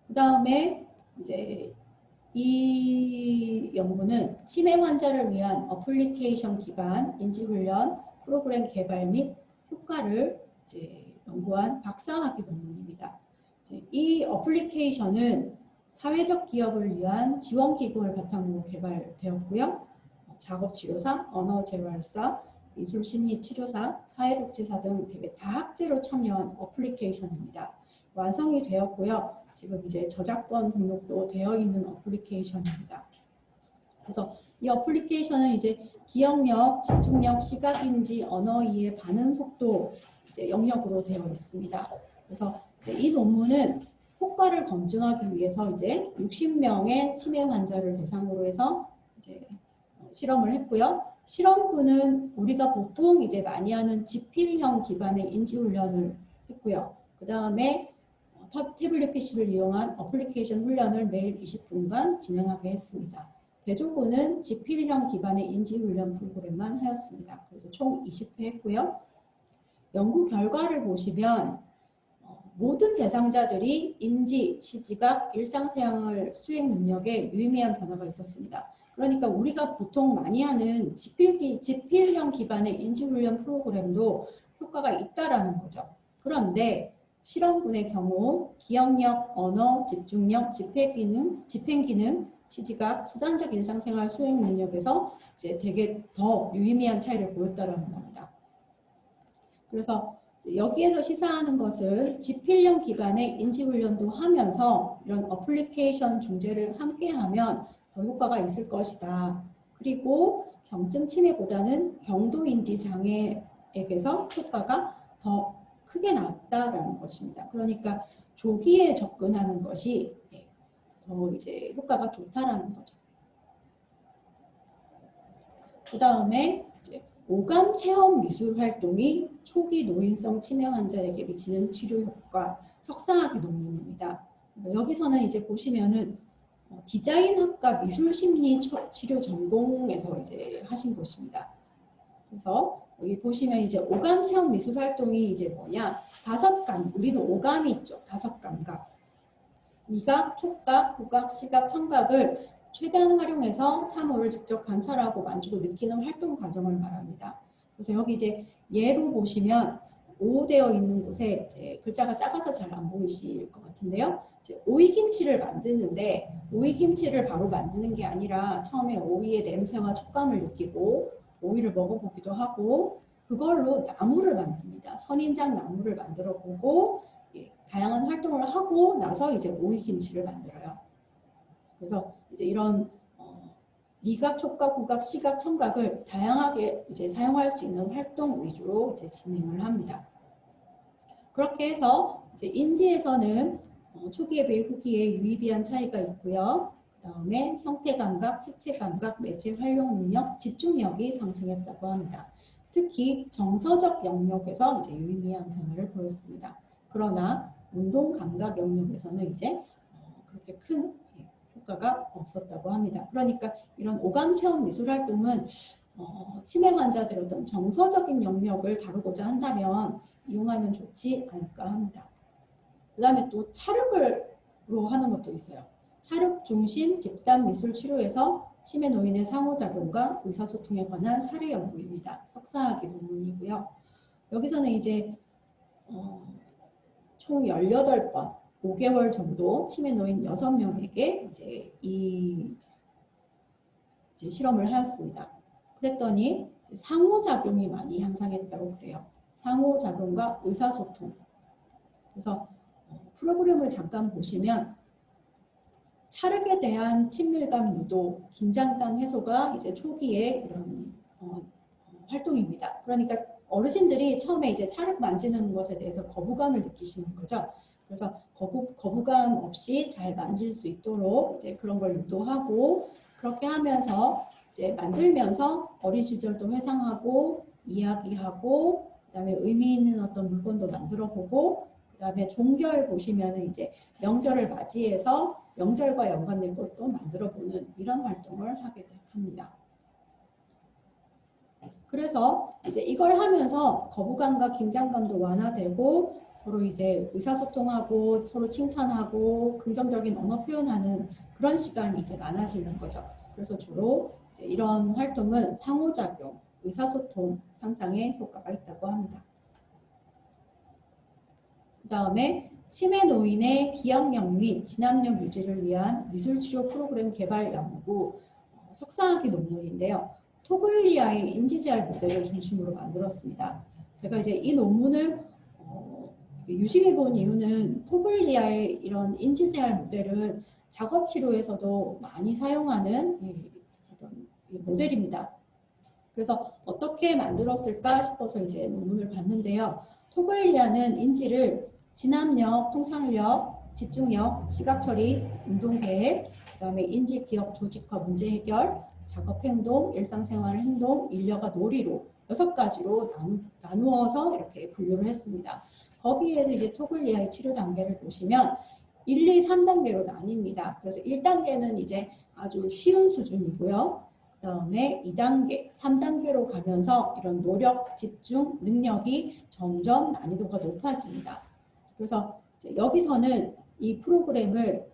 그 다음에 이제 이 연구는 치매 환자를 위한 어플리케이션 기반 인지훈련 프로그램 개발 및 효과를 이제 연구한 박사학위 논문입니다. 이 어플리케이션은 사회적 기업을 위한 지원기금을 바탕으로 개발되었고요. 작업치료사, 언어재활사, 미술심리치료사, 사회복지사 등 되게 다학제로 참여한 어플리케이션입니다. 완성이 되었고요. 지금 이제 저작권 등록도 되어 있는 어플리케이션입니다. 그래서 이 어플리케이션은 이제 기억력, 집중력, 시각인지, 언어이해, 반응 속도 이제 영역으로 되어 있습니다. 그래서 이제 이 논문은 효과를 검증하기 위해서 이제 60명의 치매 환자를 대상으로 해서 이제 실험을 했고요. 실험군은 우리가 보통 이제 많이 하는 지필형 기반의 인지훈련을 했고요. 그 다음에 태블릿 PC를 이용한 어플리케이션 훈련을 매일 20분간 진행하게 했습니다. 대조군은 지필형 기반의 인지훈련 프로그램만 하였습니다. 그래서 총 20회 했고요. 연구 결과를 보시면 모든 대상자들이 인지, 시지각, 일상생활 수행 능력에 유의미한 변화가 있었습니다. 그러니까 우리가 보통 많이 하는 지필형 기반의 인지훈련 프로그램도 효과가 있다라는 거죠. 그런데 실험군의 경우 기억력, 언어, 집중력, 집행기능, 시지각, 수단적 일상생활 수행 능력에서 이제 되게 더 유의미한 차이를 보였다라는 겁니다. 그래서 여기에서 시사하는 것은 지필형 기반의 인지훈련도 하면서 이런 어플리케이션 중재를 함께하면 더 효과가 있을 것이다. 그리고 경증 치매보다는 경도인지 장애에게서 효과가 더 크게 나왔다라는 것입니다. 그러니까 조기에 접근하는 것이 더 이제 효과가 좋다라는 거죠. 그 다음에 이제 오감 체험 미술 활동이 초기 노인성 치매 환자에게 미치는 치료 효과 석사학위 논문입니다. 여기서는 이제 보시면은 디자인학과 미술심리 치료 전공에서 이제 하신 것입니다. 그래서 여기 보시면 이제 오감 체험 미술 활동이 이제 뭐냐? 5감, 우리는 오감이 있죠. 5감각. 미각, 촉각, 후각, 시각, 청각을 최대한 활용해서 사물을 직접 관찰하고 만지고 느끼는 활동 과정을 말합니다. 그래서 여기 이제 예로 보시면 오 되어 있는 곳에 이제 글자가 작아서 잘 안 보이실 것 같은데요. 이제 오이김치를 만드는데 오이김치를 바로 만드는 게 아니라 처음에 오이의 냄새와 촉감을 느끼고 오이를 먹어보기도 하고 그걸로 나무를 만듭니다. 선인장 나무를 만들어 보고 다양한 활동을 하고 나서 이제 오이김치를 만들어요. 그래서 이제 이런 미각, 촉각, 후각, 시각, 청각을 다양하게 이제 사용할 수 있는 활동 위주로 이제 진행을 합니다. 그렇게 해서 이제 인지에서는 초기에 비해 후기에 유의미한 차이가 있고요. 그 다음에 형태 감각, 색채 감각, 매체 활용 능력, 집중력이 상승했다고 합니다. 특히 정서적 영역에서 이제 유의미한 변화를 보였습니다. 그러나 운동 감각 영역에서는 이제 그렇게 큰 효과가 없었다고 합니다. 그러니까 이런 오감 체험 미술 활동은 치매 환자들의 어떤 정서적인 영역을 다루고자 한다면 이용하면 좋지 않을까 합니다. 그 다음에 또 찰흙으로 하는 것도 있어요. 찰흙 중심 집단 미술 치료에서 치매 노인의 상호작용과 의사소통에 관한 사례 연구입니다. 석사학위 논문이고요. 여기서는 이제 총 18번, 5개월 정도 치매 노인 6명에게 이제 이 실험을 하였습니다. 그랬더니 상호작용이 많이 향상했다고 그래요. 상호작용과 의사소통. 그래서 프로그램을 잠깐 보시면 찰흙에 대한 친밀감 유도, 긴장감 해소가 이제 초기에 이런 활동입니다. 그러니까 어르신들이 처음에 이제 찰흙 만지는 것에 대해서 거부감을 느끼시는 거죠. 그래서 거부감 없이 잘 만질 수 있도록 이제 그런 걸 유도하고 그렇게 하면서 이제 만들면서 어린 시절도 회상하고 이야기하고 그다음에 의미 있는 어떤 물건도 만들어 보고 그다음에 종결 보시면은 이제 명절을 맞이해서 명절과 연관된 것도 만들어 보는 이런 활동을 하게 합니다. 그래서 이제 이걸 하면서 거부감과 긴장감도 완화되고 서로 이제 의사소통하고 서로 칭찬하고 긍정적인 언어 표현하는 그런 시간이 이제 많아지는 거죠. 그래서 주로 이제 이런 활동은 상호작용, 의사소통 향상에 효과가 있다고 합니다. 그 다음에 치매 노인의 기억력 및 진압력 유지를 위한 미술치료 프로그램 개발 연구 석사학위 논문인데요. 토글리아의 인지재활 모델을 중심으로 만들었습니다. 제가 이제 이 논문을 유심히 본 이유는 토글리아의 이런 인지재활 모델은 작업 치료에서도 많이 사용하는 어떤 모델입니다. 그래서 어떻게 만들었을까 싶어서 이제 논문을 봤는데요. 토글리아는 인지를 진압력, 통찰력, 집중력, 시각처리, 운동계획, 그다음에 인지, 기억, 조직화, 문제 해결, 작업 행동, 일상생활 행동, 인력과 놀이로 6가지로 나누어서 이렇게 분류를 했습니다. 거기에서 이제 토글리아의 치료 단계를 보시면 1, 2, 3단계로 나뉩니다. 그래서 1단계는 이제 아주 쉬운 수준이고요. 그 다음에 2단계, 3단계로 가면서 이런 노력, 집중, 능력이 점점 난이도가 높아집니다. 그래서 이제 여기서는 이 프로그램을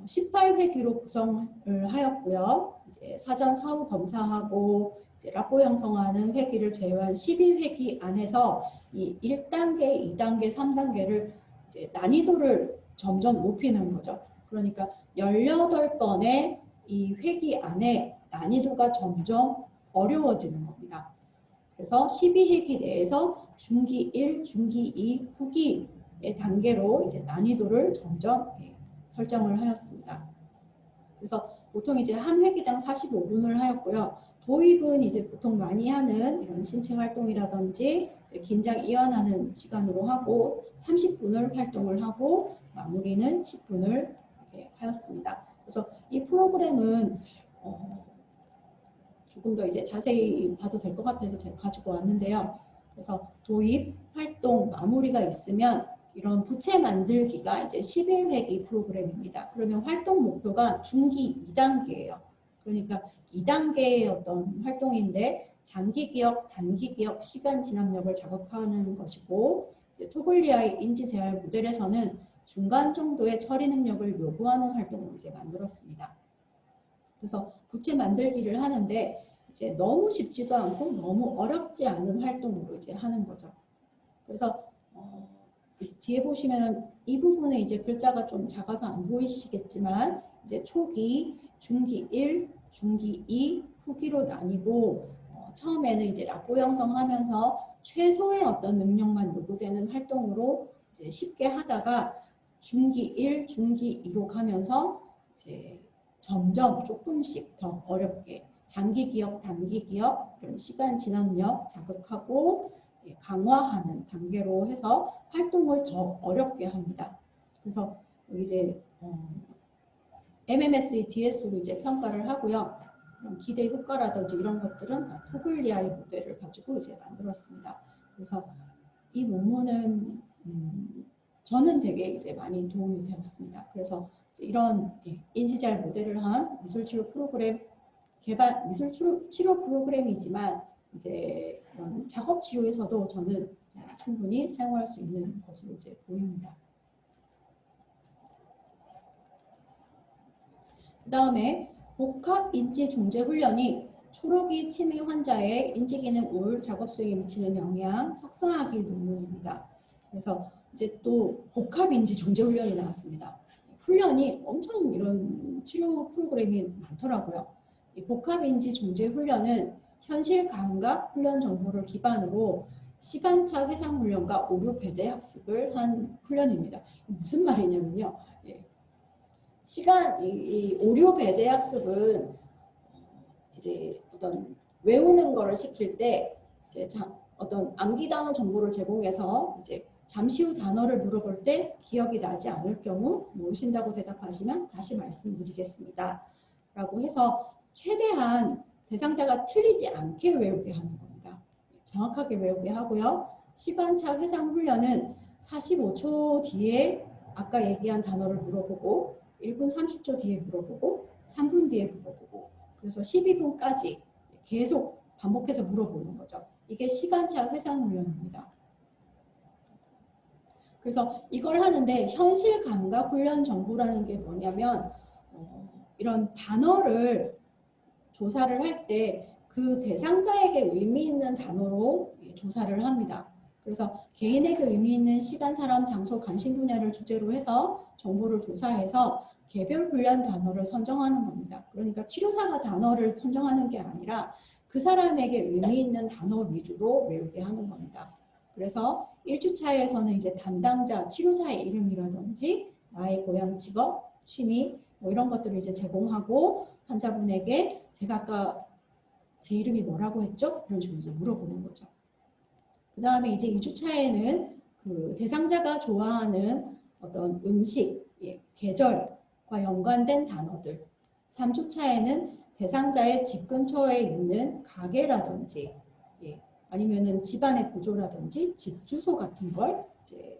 18회기로 구성을 하였고요. 이제 사전 사후 검사하고 이제 라포 형성하는 회기를 제외한 12회기 안에서 이 1단계, 2단계, 3단계를 이제 난이도를 점점 높이는 거죠. 그러니까 18번의 이 회기 안에 난이도가 점점 어려워지는 겁니다. 그래서 12회기 내에서 중기 1, 중기 2, 후기의 단계로 이제 난이도를 점점 설정을 하였습니다. 그래서 보통 이제 한 회기당 45분을 하였고요. 도입은 이제 보통 많이 하는 이런 신체 활동이라든지 이제 긴장 이완하는 시간으로 하고 30분을 활동을 하고 마무리는 10분을 하였습니다. 그래서 이 프로그램은 조금 더 이제 자세히 봐도 될 것 같아서 제가 가지고 왔는데요. 그래서 도입, 활동, 마무리가 있으면 이런 부채 만들기가 이제 11회기 프로그램입니다. 그러면 활동 목표가 중기 2단계예요. 그러니까 2단계의 어떤 활동인데 장기 기억, 단기 기억, 시간 진압력을 자극하는 것이고 이제 토글리아의 인지 재활 모델에서는 중간 정도의 처리 능력을 요구하는 활동을 이제 만들었습니다. 그래서 부채 만들기를 하는데 이제 너무 쉽지도 않고 너무 어렵지 않은 활동으로 이제 하는 거죠. 그래서 뒤에 보시면 이 부분에 이제 글자가 좀 작아서 안 보이시겠지만 이제 초기, 중기 1, 중기 2, 후기로 나뉘고 처음에는 이제 라포 형성하면서 최소의 어떤 능력만 요구되는 활동으로 이제 쉽게 하다가 중기 1, 중기 2로 가면서 이제 점점 조금씩 더 어렵게 장기 기억, 단기 기억, 이런 시간 진압력 자극하고 강화하는 단계로 해서 활동을 더 어렵게 합니다. 그래서 이제 MMSE, DS로 이제 평가를 하고요. 기대 효과라든지 이런 것들은 다 토글리아의 모델을 가지고 이제 만들었습니다. 그래서 이 논문은 저는 되게 이제 많이 도움이 되었습니다. 그래서 이제 이런 인지재활 모델을 한 미술치료 프로그램 개발, 미술치료 프로그램이지만 이제 이런 작업 치료에서도 저는 충분히 사용할 수 있는 것으로 이제 보입니다. 그 다음에 복합 인지 중재 훈련이 초록이 치매 환자의 인지기능 우울 작업 수행에 미치는 영향 석사학위 논문입니다. 그래서 이제 또 복합 인지 중재 훈련이 나왔습니다. 훈련이 엄청 이런 치료 프로그램이 많더라고요. 이 복합 인지 중재 훈련은 현실 감각 훈련 정보를 기반으로 시간차 회상 훈련과 오류 배제 학습을 한 훈련입니다. 무슨 말이냐면요. 이 오류 배제 학습은 이제 어떤 외우는 거를 시킬 때 이제 어떤 암기 단어 정보를 제공해서 이제 잠시 후 단어를 물어볼 때 기억이 나지 않을 경우 모르신다고 대답하시면 다시 말씀드리겠습니다. 라고 해서 최대한 대상자가 틀리지 않게 외우게 하는 겁니다. 정확하게 외우게 하고요. 시간차 회상 훈련은 45초 뒤에 아까 얘기한 단어를 물어보고 1분 30초 뒤에 물어보고 3분 뒤에 물어보고 그래서 12분까지 계속 반복해서 물어보는 거죠. 이게 시간차 회상 훈련입니다. 그래서 이걸 하는데 현실 감각 훈련 정보라는 게 뭐냐면 이런 단어를 조사를 할 때 그 대상자에게 의미 있는 단어로 조사를 합니다. 그래서 개인에게 의미 있는 시간, 사람, 장소, 관심 분야를 주제로 해서 정보를 조사해서 개별 훈련 단어를 선정하는 겁니다. 그러니까 치료사가 단어를 선정하는 게 아니라 그 사람에게 의미 있는 단어 위주로 외우게 하는 겁니다. 그래서 1주차에서는 이제 담당자, 치료사의 이름이라든지 나의 고향, 직업, 취미 뭐 이런 것들을 이제 제공하고 환자분에게 제가 아까 제 이름이 뭐라고 했죠? 그런 식으로 이제 물어보는 거죠. 그 다음에 이제 2주차에는 그 대상자가 좋아하는 어떤 음식, 계절과 연관된 단어들. 3주차에는 대상자의 집 근처에 있는 가게라든지 아니면은 집안의 구조라든지 집 주소 같은 걸 이제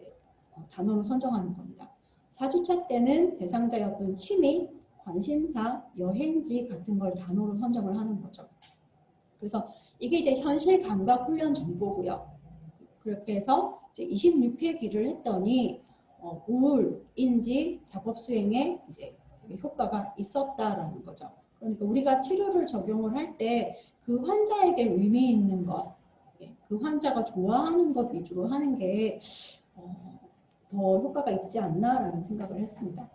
단어로 선정하는 겁니다. 4주차 때는 대상자의 어떤 취미, 관심사, 여행지 같은 걸 단어로 선정을 하는 거죠. 그래서 이게 이제 현실 감각 훈련 정보고요. 그렇게 해서 이제 26회기를 했더니 우울, 인지, 작업 수행에 이제 효과가 있었다라는 거죠. 그러니까 우리가 치료를 적용을 할 때 그 환자에게 의미 있는 것, 그 환자가 좋아하는 것 위주로 하는 게 더 효과가 있지 않나라는 생각을 했습니다.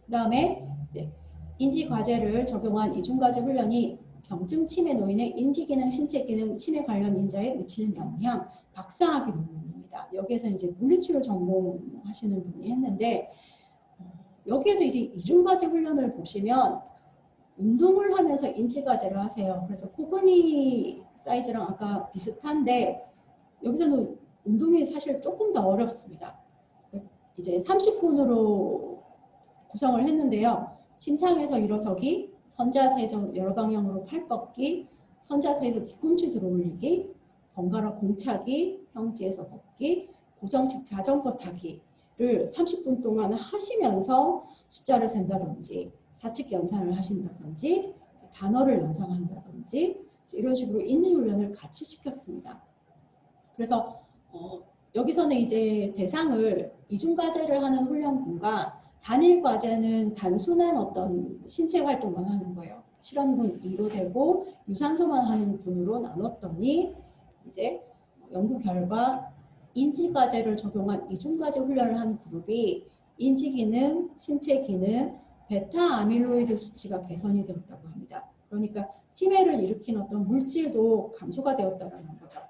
그 다음에 이제 인지 과제를 적용한 이중과제 훈련이 경증 치매 노인의 인지기능, 신체기능, 치매 관련 인자에 미치는 영향, 박사학위 논문입니다. 여기에서 이제 물리치료 전공하시는 분이 했는데 여기에서 이제 이중과제 훈련을 보시면 운동을 하면서 인지과제를 하세요. 그래서 코그니 사이즈랑 아까 비슷한데 여기서는 운동이 사실 조금 더 어렵습니다. 이제 30분으로 구성을 했는데요. 침상에서 일어서기, 선자세에서 여러 방향으로 팔 뻗기, 선자세에서 뒤꿈치 들어올리기, 번갈아 공차기, 평지에서 걷기, 고정식 자전거 타기를 30분 동안 하시면서 숫자를 센다든지 사칙 연산을 하신다든지 단어를 연상한다든지 이런 식으로 인지훈련을 같이 시켰습니다. 그래서 여기서는 이제 대상을 이중과제를 하는 훈련군과 단일 과제는 단순한 어떤 신체 활동만 하는 거예요. 실험군 2로 되고 유산소만 하는 군으로 나눴더니 이제 연구 결과 인지 과제를 적용한 이중과제 훈련을 한 그룹이 인지 기능, 신체 기능, 베타 아밀로이드 수치가 개선이 되었다고 합니다. 그러니까 치매를 일으킨 어떤 물질도 감소가 되었다는 거죠.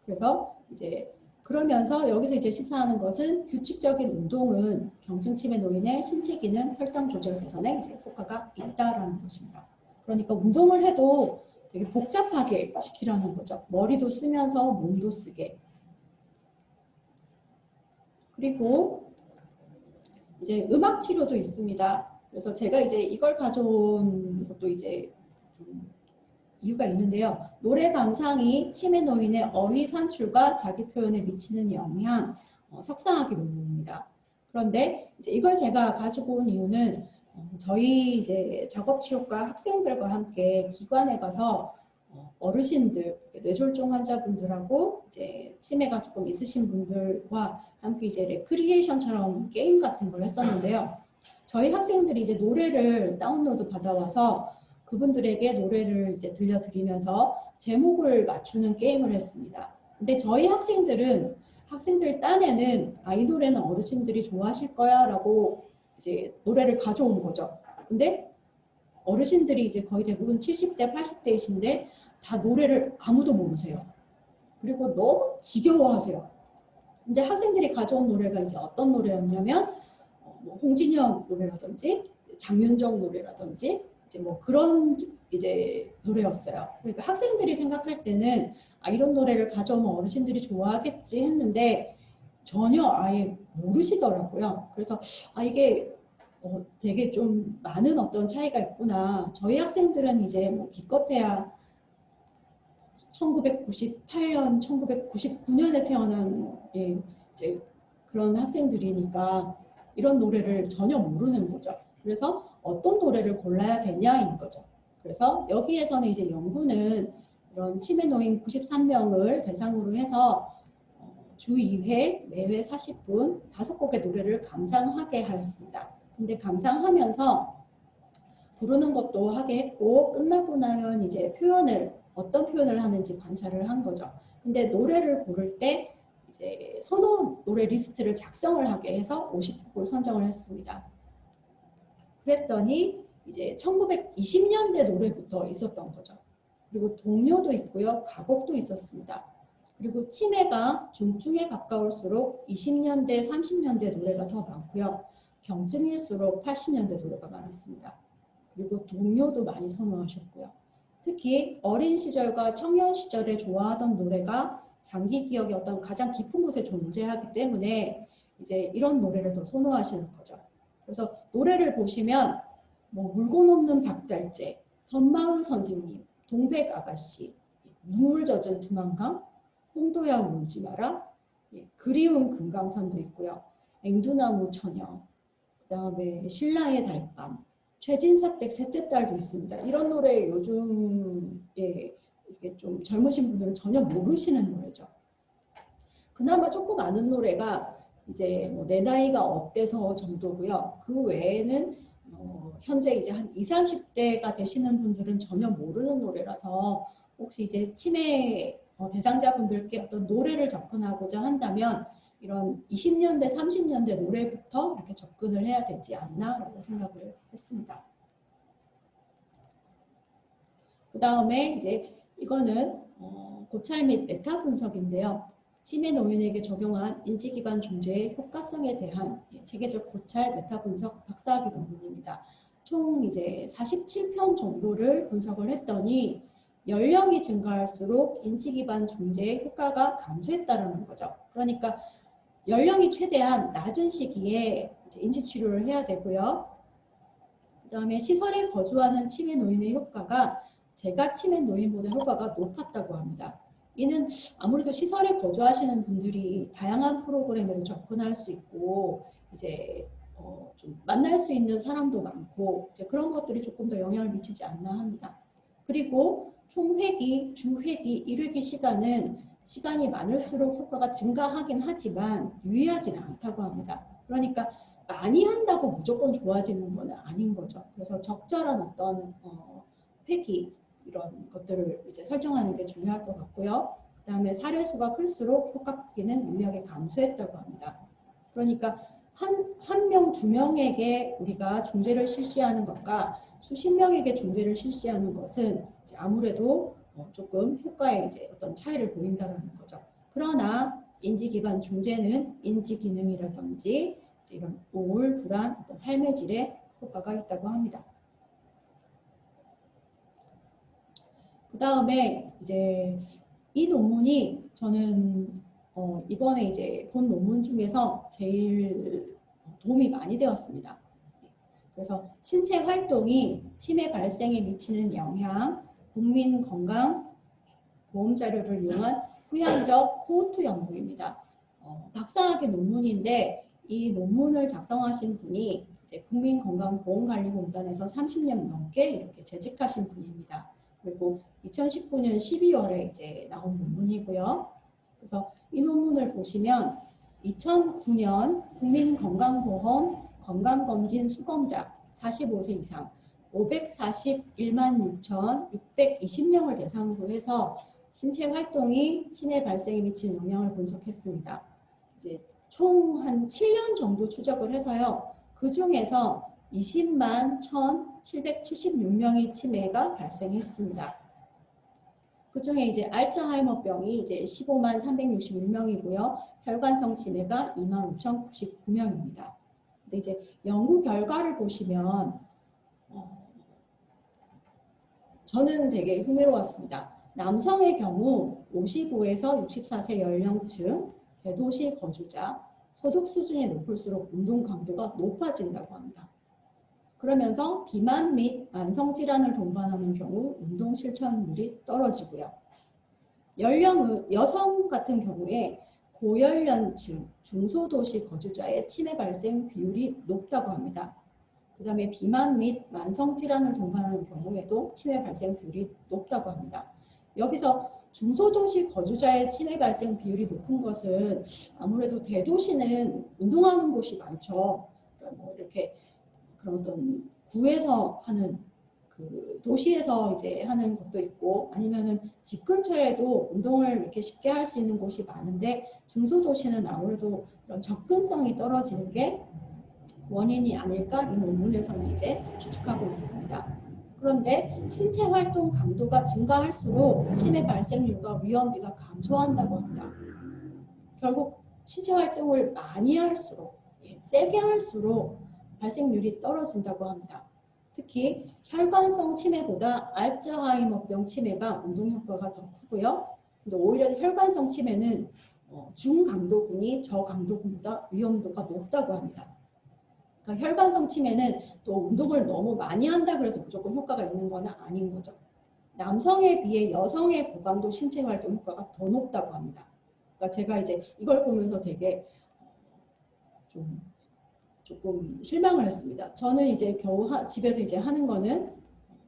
그래서 이제 그러면서 여기서 이제 시사하는 것은 규칙적인 운동은 경증 치매 노인의 신체 기능, 혈당 조절 개선에 이제 효과가 있다라는 것입니다. 그러니까 운동을 해도 되게 복잡하게 시키라는 거죠. 머리도 쓰면서 몸도 쓰게. 그리고 이제 음악 치료도 있습니다. 그래서 제가 이제 이걸 가져온 것도 이제 좀 이유가 있는데요. 노래 감상이 치매 노인의 어휘 산출과 자기 표현에 미치는 영향, 석사학위 논문입니다. 그런데 이제 이걸 제가 가지고 온 이유는 저희 이제 작업치료과 학생들과 함께 기관에 가서 어르신들, 뇌졸중 환자분들하고 이제 치매가 조금 있으신 분들과 함께 이제 레크리에이션처럼 게임 같은 걸 했었는데요. 저희 학생들이 이제 노래를 다운로드 받아와서 그분들에게 노래를 이제 들려드리면서 제목을 맞추는 게임을 했습니다. 근데 저희 학생들 딴에는 이 노래는 어르신들이 좋아하실 거야 라고 이제 노래를 가져온 거죠. 근데 어르신들이 이제 거의 대부분 70대, 80대이신데 다 노래를 아무도 모르세요. 그리고 너무 지겨워하세요. 근데 학생들이 가져온 노래가 이제 어떤 노래였냐면 뭐 홍진영 노래라든지 장윤정 노래라든지 이제 뭐 그런 이제 노래였어요. 그러니까 학생들이 생각할 때는 이런 노래를 가져오면 어르신들이 좋아하겠지 했는데 전혀 아예 모르시더라고요. 그래서 이게 되게 좀 많은 어떤 차이가 있구나. 저희 학생들은 이제 뭐 기껏해야 1998년, 1999년에 태어난 이제 그런 학생들이니까 이런 노래를 전혀 모르는 거죠. 그래서 어떤 노래를 골라야 되냐인 거죠. 그래서 여기에서는 이제 연구는 이런 치매 노인 93명을 대상으로 해서 주 2회, 매회 40분 5곡의 노래를 감상하게 하였습니다. 근데 감상하면서 부르는 것도 하게 했고 끝나고 나면 이제 어떤 표현을 하는지 관찰을 한 거죠. 근데 노래를 고를 때 이제 선호 노래 리스트를 작성을 하게 해서 50곡을 선정을 했습니다. 그랬더니 이제 1920년대 노래부터 있었던 거죠. 그리고 동요도 있고요. 가곡도 있었습니다. 그리고 치매가 중증에 가까울수록 20년대, 30년대 노래가 더 많고요. 경증일수록 80년대 노래가 많았습니다. 그리고 동요도 많이 선호하셨고요. 특히 어린 시절과 청년 시절에 좋아하던 노래가 장기 기억의 어떤 가장 깊은 곳에 존재하기 때문에 이제 이런 노래를 더 선호하시는 거죠. 그래서 노래를 보시면 뭐 물고 높는 박달재, 선마을 선생님, 동백 아가씨, 눈물 젖은 두만강, 홍도야 울지 마라, 그리운 금강산도 있고요. 앵두나무 처녀, 그 다음에 신라의 달밤, 최진사댁 셋째 딸도 있습니다. 이런 노래 요즘 이게 좀 젊으신 분들은 전혀 모르시는 노래죠. 그나마 조금 아는 노래가 이제 뭐 내 나이가 어때서 정도고요. 그 외에는 현재 이제 한 20, 30대가 되시는 분들은 전혀 모르는 노래라서 혹시 이제 치매 대상자분들께 어떤 노래를 접근하고자 한다면 이런 20년대, 30년대 노래부터 이렇게 접근을 해야 되지 않나라고 생각을 했습니다. 그 다음에 이제 이거는 고찰 및 메타 분석인데요. 치매 노인에게 적용한 인지기반 중재의 효과성에 대한 체계적 고찰 메타 분석 박사학위 논문입니다. 총 이제 47편 정도를 분석을 했더니 연령이 증가할수록 인지기반 중재의 효과가 감소했다는 거죠. 그러니까 연령이 최대한 낮은 시기에 이제 인지치료를 해야 되고요. 그 다음에 시설에 거주하는 치매 노인의 효과가 제가 치매 노인보다 효과가 높았다고 합니다. 이는 아무래도 시설에 거주하시는 분들이 다양한 프로그램으로 접근할 수 있고 이제 좀 만날 수 있는 사람도 많고 이제 그런 것들이 조금 더 영향을 미치지 않나 합니다. 그리고 총회기, 주회기, 1회기 시간이 많을수록 효과가 증가하긴 하지만 유의하지는 않다고 합니다. 그러니까 많이 한다고 무조건 좋아지는 건 아닌 거죠. 그래서 적절한 어떤 회기 이런 것들을 이제 설정하는 게 중요할 것 같고요. 그 다음에 사례 수가 클수록 효과 크기는 유의하게 감소했다고 합니다. 그러니까 한 명, 두 명에게 우리가 중재를 실시하는 것과 수십 명에게 중재를 실시하는 것은 이제 아무래도 조금 효과에 이제 어떤 차이를 보인다는 거죠. 그러나 인지 기반 중재는 인지 기능이라든지 이런 우울, 불안, 어떤 삶의 질에 효과가 있다고 합니다. 그 다음에 이제 이 논문이 저는 이번에 이제 본 논문 중에서 제일 도움이 많이 되었습니다. 그래서 신체 활동이 치매 발생에 미치는 영향, 국민 건강 보험 자료를 이용한 후향적 코호트 연구입니다. 박사학위 논문인데 이 논문을 작성하신 분이 이제 국민건강보험관리공단에서 30년 넘게 이렇게 재직하신 분입니다. 그리고 2019년 12월에 이제 나온 논문이고요. 그래서 이 논문을 보시면 2009년 국민건강보험 건강검진 수검자 45세 이상 541만 6,620명을 대상으로 해서 신체 활동이 치매 발생에 미치는 영향을 분석했습니다. 이제 총 한 7년 정도 추적을 해서요. 그 중에서 20만 1,776명의 치매가 발생했습니다. 그 중에 이제 알츠하이머병이 이제 15만 361명이고요. 혈관성 치매가 2만 5,099명입니다. 근데 이제 연구 결과를 보시면 저는 되게 흥미로웠습니다. 남성의 경우 55에서 64세 연령층, 대도시 거주자, 소득 수준이 높을수록 운동 강도가 높아진다고 합니다. 그러면서 비만 및 만성질환을 동반하는 경우 운동 실천율이 떨어지고요. 여성 같은 경우에 고연령층, 중소도시 거주자의 치매 발생 비율이 높다고 합니다. 그다음에 비만 및 만성 질환을 동반하는 경우에도 치매 발생 비율이 높다고 합니다. 여기서 중소도시 거주자의 치매 발생 비율이 높은 것은 아무래도 대도시는 운동하는 곳이 많죠. 그러니까 뭐 이렇게 그런 어떤 구에서 하는 그 도시에서 이제 하는 것도 있고 아니면은 집 근처에도 운동을 이렇게 쉽게 할 수 있는 곳이 많은데 중소도시는 아무래도 그런 접근성이 떨어지는 게 원인이 아닐까 이 논문에서는 이제 추측하고 있습니다. 그런데 신체 활동 강도가 증가할수록 치매 발생률과 위험비가 감소한다고 합니다. 결국 신체 활동을 많이 할수록 세게 할수록 발생률이 떨어진다고 합니다. 특히 혈관성 치매보다 알츠하이머병 치매가 운동 효과가 더 크고요. 근데 오히려 혈관성 치매는 중강도군이 저강도군보다 위험도가 높다고 합니다. 그러니까 혈관성 치매는 또 운동을 너무 많이 한다 그래서 무조건 효과가 있는 건 아닌 거죠. 남성에 비해 여성의 고강도 신체 활동 효과가 더 높다고 합니다. 그러니까 제가 이제 이걸 보면서 되게 조금 실망을 했습니다. 저는 이제 겨우 집에서 이제 하는 거는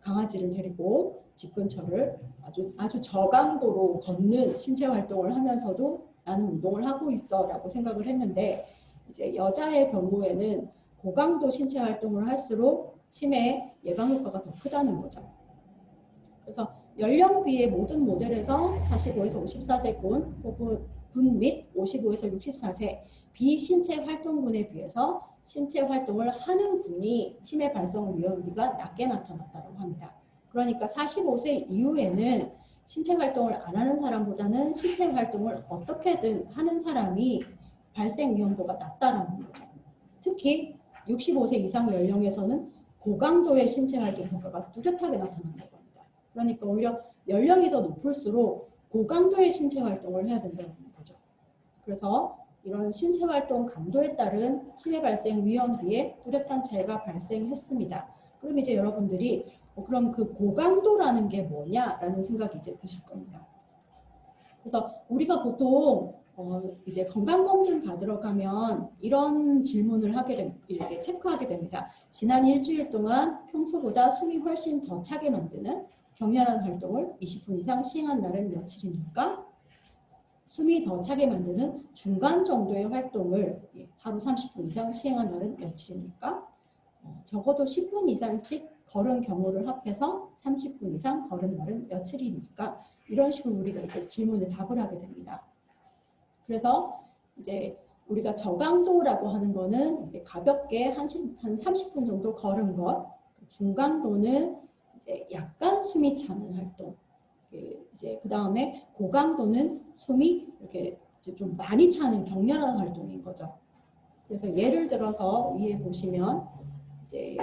강아지를 데리고 집 근처를 아주 저강도로 걷는 신체 활동을 하면서도 나는 운동을 하고 있어라고 생각을 했는데 이제 여자의 경우에는 고강도 신체 활동을 할수록 치매 예방 효과가 더 크다는 거죠. 그래서 연령비의 모든 모델에서 45에서 54세 군 혹은 군 및 55에서 64세 비신체 활동군에 비해서 신체 활동을 하는 군이 치매 발생 위험비가 낮게 나타났다고 합니다. 그러니까 45세 이후에는 신체 활동을 안 하는 사람보다는 신체 활동을 어떻게든 하는 사람이 발생 위험도가 낮다라는 거죠. 특히 65세 이상 연령에서는 고강도의 신체 활동 효과가 뚜렷하게 나타난다고 합니다. 그러니까 오히려 연령이 더 높을수록 고강도의 신체 활동을 해야 된다는 거죠. 그래서 이런 신체 활동 강도에 따른 치매 발생 위험비에 뚜렷한 차이가 발생했습니다. 그럼 이제 여러분들이 그럼 그 고강도라는 게 뭐냐라는 생각이 이제 드실 겁니다. 그래서 우리가 보통 이제 건강검진 받으러 가면 이런 질문을 하게 됩니다. 이렇게 체크하게 됩니다. 지난 일주일 동안 평소보다 숨이 훨씬 더 차게 만드는 격렬한 활동을 20분 이상 시행한 날은 며칠입니까? 숨이 더 차게 만드는 중간 정도의 활동을 하루 30분 이상 시행한 날은 며칠입니까? 적어도 10분 이상씩 걸은 경우를 합해서 30분 이상 걸은 날은 며칠입니까? 이런 식으로 우리가 이제 질문에 답을 하게 됩니다. 그래서 이제 우리가 저강도라고 하는 거는 가볍게 한 30분 정도 걸은 것, 중강도는 이제 약간 숨이 차는 활동, 이제 그 다음에 고강도는 숨이 이렇게 좀 많이 차는 격렬한 활동인 거죠. 그래서 예를 들어서 위에 보시면 이제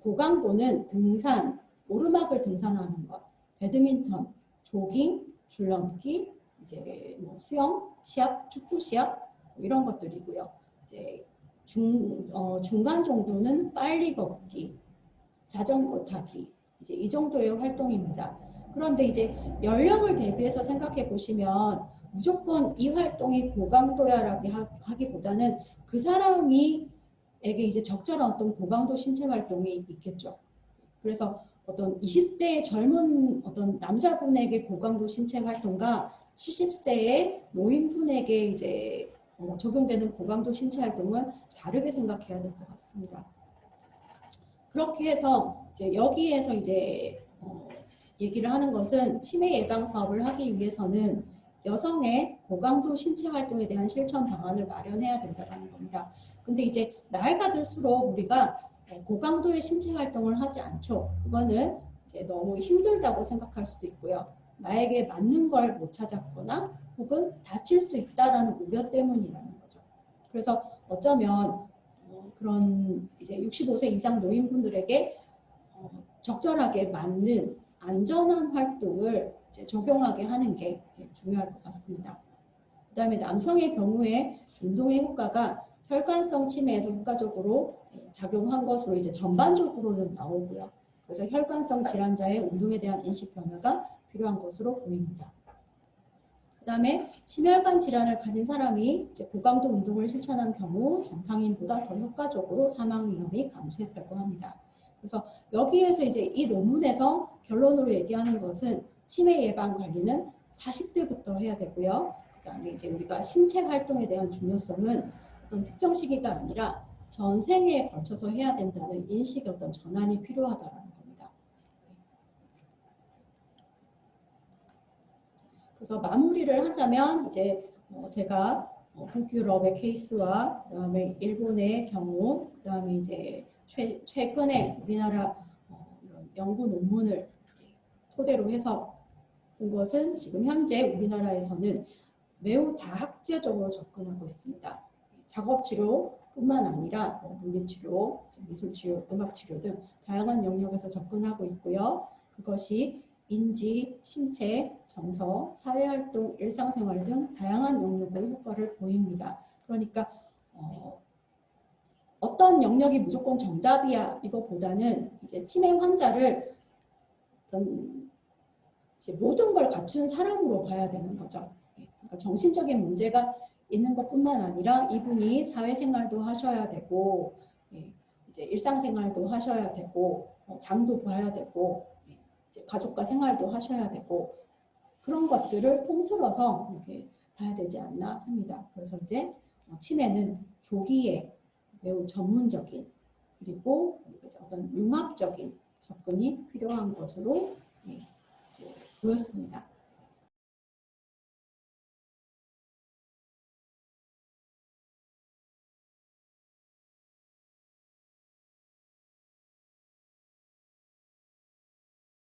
고강도는 등산, 오르막을 등산하는 것, 배드민턴, 조깅, 줄넘기, 이제 뭐 수영, 시합, 축구 시합 이런 것들이고요. 이제 중간 정도는 빨리 걷기, 자전거 타기, 이제 이 정도의 활동입니다. 그런데 이제 연령을 대비해서 생각해 보시면 무조건 이 활동이 고강도야라고 하기보다는 그 사람이 에게 이제 적절한 어떤 고강도 신체 활동이 있겠죠. 그래서 어떤 20대의 젊은 어떤 남자분에게 고강도 신체 활동과 70세의 노인분에게 이제 적용되는 고강도 신체 활동은 다르게 생각해야 될 것 같습니다. 그렇게 해서 이제 여기에서 이제 얘기를 하는 것은 치매 예방 사업을 하기 위해서는 여성의 고강도 신체 활동에 대한 실천 방안을 마련해야 된다는 겁니다. 근데 이제 나이가 들수록 우리가 고강도의 신체 활동을 하지 않죠. 그거는 이제 너무 힘들다고 생각할 수도 있고요. 나에게 맞는 걸 못 찾았거나 혹은 다칠 수 있다라는 우려 때문이라는 거죠. 그래서 어쩌면 그런 이제 65세 이상 노인분들에게 적절하게 맞는 안전한 활동을 이제 적용하게 하는 게 중요할 것 같습니다. 그 다음에 남성의 경우에 운동의 효과가 혈관성 치매에서 효과적으로 작용한 것으로 이제 전반적으로는 나오고요. 그래서 혈관성 질환자의 운동에 대한 인식 변화가 필요한 것으로 보입니다. 그 그다음에 심혈관 질환을 가진 사람이 이제 고강도 운동을 실천한 경우 정상인보다 더 효과적으로 사망 위험이 감소했다고 합니다. 그래서 여기에서 이제 이 논문에서 결론으로 얘기하는 것은 치매 예방 관리는 40대부터 해야 되고요. 그다음에 이제 우리가 신체 활동에 대한 중요성은 어떤 특정 시기가 아니라 전 생애에 걸쳐서 해야 된다는 인식의 어떤 전환이 필요하다라는 겁니다. 그래서 마무리를 하자면 이제 제가 북유럽의 케이스와 그다음에 일본의 경우, 그다음에 이제 최근에 우리나라 이런 연구 논문을 토대로 해서 본 것은 지금 현재 우리나라에서는 매우 다학제적으로 접근하고 있습니다. 작업치료뿐만 아니라 물리치료, 미술치료, 음악치료 등 다양한 영역에서 접근하고 있고요. 그것이 인지, 신체, 정서, 사회활동, 일상생활 등 다양한 영역으로 효과를 보입니다. 그러니까 어떤 영역이 무조건 정답이야 이거보다는 이제 치매 환자를 어떤 이제 모든 걸 갖춘 사람으로 봐야 되는 거죠. 그러니까 정신적인 문제가 있는 것뿐만 아니라 이분이 사회생활도 하셔야 되고 이제 일상생활도 하셔야 되고 장도 봐야 되고 이제 가족과 생활도 하셔야 되고 그런 것들을 통틀어서 이렇게 봐야 되지 않나 합니다. 그래서 이제 치매는 조기에 매우 전문적인 그리고 어떤 융합적인 접근이 필요한 것으로 이제 보였습니다.